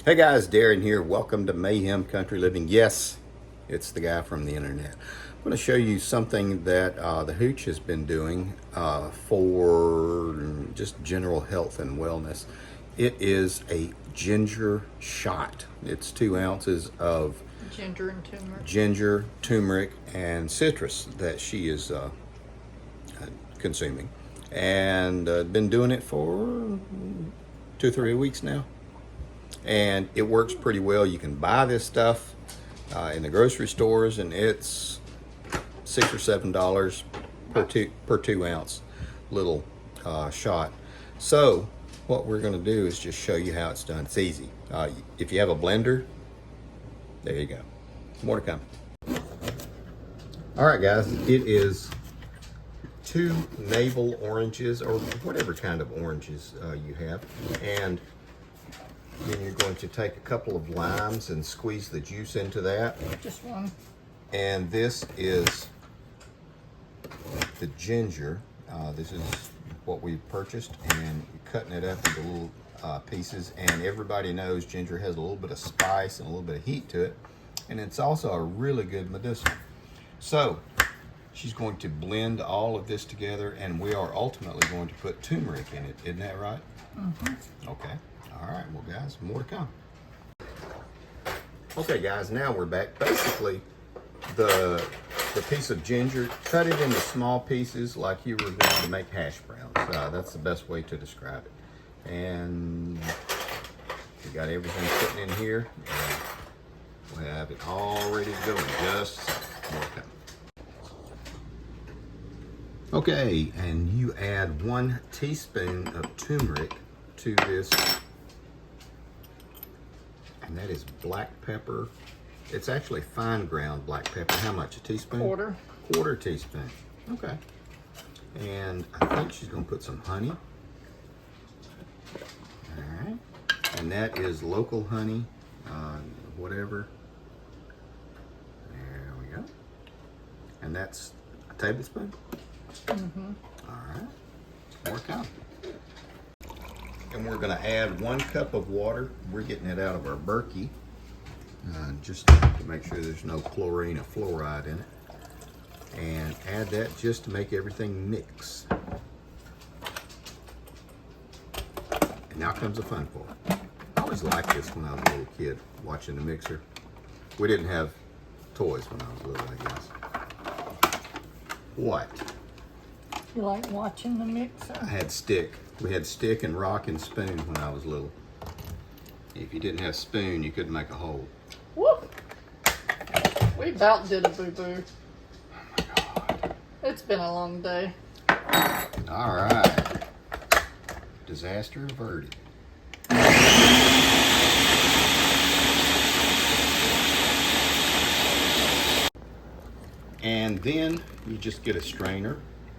Hey guys, Darren here. Welcome to Mayhem Country Living. Yes, it's the guy from the internet. I'm going to show you something that the Hooch has been doing for just general health and wellness. It is a ginger shot. It's 2 ounces of Ginger, turmeric, and citrus that she is consuming. And been doing it for 2 or 3 weeks now. And it works pretty well. You can buy this stuff in the grocery stores, and it's $6 or $7 per 2 ounce little shot. So what we're going to do is just show you how it's done. It's easy. If you have a blender, there you go. More to come. All right, guys. It is 2 navel oranges, or whatever kind of oranges you have, and then you're going to take a couple of limes and squeeze the juice into that. just one. And this is the ginger. This is what we purchased, and you're cutting it up into little pieces. And everybody knows ginger has a little bit of spice and a little bit of heat to it. And it's also a really good medicinal. So she's going to blend all of this together, and we are ultimately going to put turmeric in it. Isn't that right? Mm-hmm. Okay. All right, well, guys, more to come. Okay, guys, now we're back. Basically, the piece of ginger, cut it into small pieces like you were going to make hash browns. That's the best way to describe it. And we got everything sitting in here. And we have it all ready to go in just more to come. Okay, and you add 1 teaspoon of turmeric to this. And that is black pepper. It's actually fine ground black pepper. How much? A teaspoon? Quarter teaspoon. Okay. And I think she's going to put some honey. All right. And that is local honey, whatever. There we go. And that's a tablespoon? Mm-hmm. All right. More coming. And we're going to add 1 cup of water. We're getting it out of our Berkey, just to make sure there's no chlorine or fluoride in it. And add that just to make everything mix. And now comes the fun part. I always liked this when I was a little kid, watching the mixer. We didn't have toys when I was little, I guess. What? You like watching the mixer? I had stick. We had stick and rock and spoon when I was little. If you didn't have spoon, you couldn't make a hole. Whoop! We about did a boo-boo. Oh my God. It's been a long day. All right. Disaster averted. And then you just get a strainer,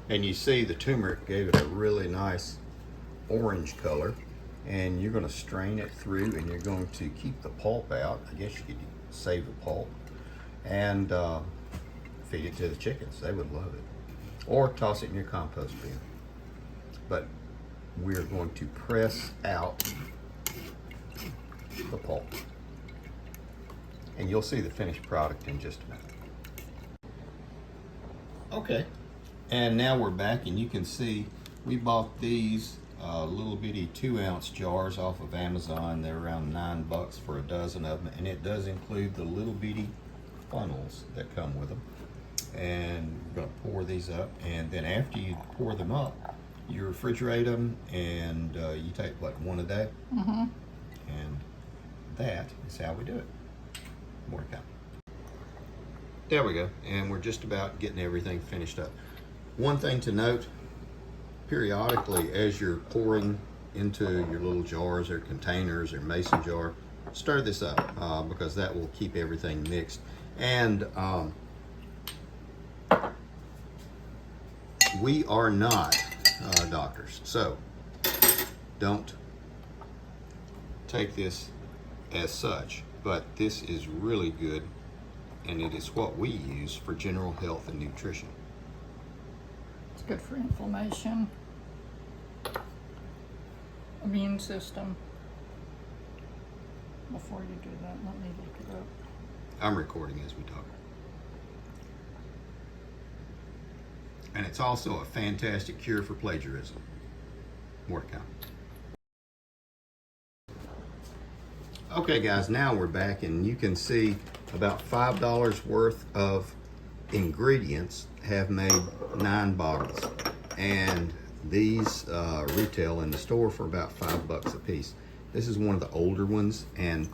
and you see the turmeric gave it a really nice orange color, and you're going to strain it through, and you're going to keep the pulp out. I guess you could save the pulp and feed it to the chickens. They would love it, or toss it in your compost bin. But we're going to press out the pulp, and you'll see the finished product in just a minute. Okay, and now we're back, and you can see we bought these little bitty 2 ounce jars off of Amazon. They're around $9 for a dozen of them, and it does include the little bitty funnels that come with them. And we're going to pour these up, and then after you pour them up, you refrigerate them, and you take what, 1 a day? Mm-hmm. And that is how we do it. More to come. There we go, and we're just about getting everything finished up. One thing to note, periodically as you're pouring into your little jars or containers or mason jar, stir this up because that will keep everything mixed. And we are not doctors, so don't take this as such, but this is really good, and it is what we use for general health and nutrition. It's good for inflammation, immune system. Before you do that, let me look it up. I'm recording as we talk. And it's also a fantastic cure for plagiarism. More to come. Okay guys, now we're back and you can see about $5 worth of ingredients have made 9 bottles. And these retail in the store for about $5 a piece. This is one of the older ones, and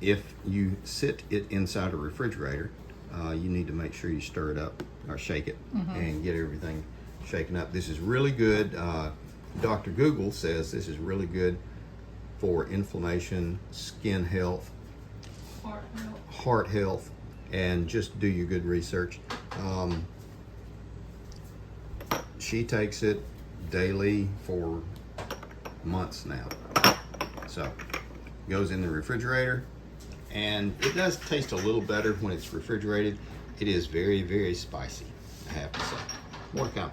if you sit it inside a refrigerator, you need to make sure you stir it up or shake it and get everything shaken up. This is really good. Dr. Google says this is really good for inflammation, skin health, heart health, and just do your good research. She takes it daily for months now. So, goes in the refrigerator, and it does taste a little better when it's refrigerated. It is very, very spicy, I have to say. More to come.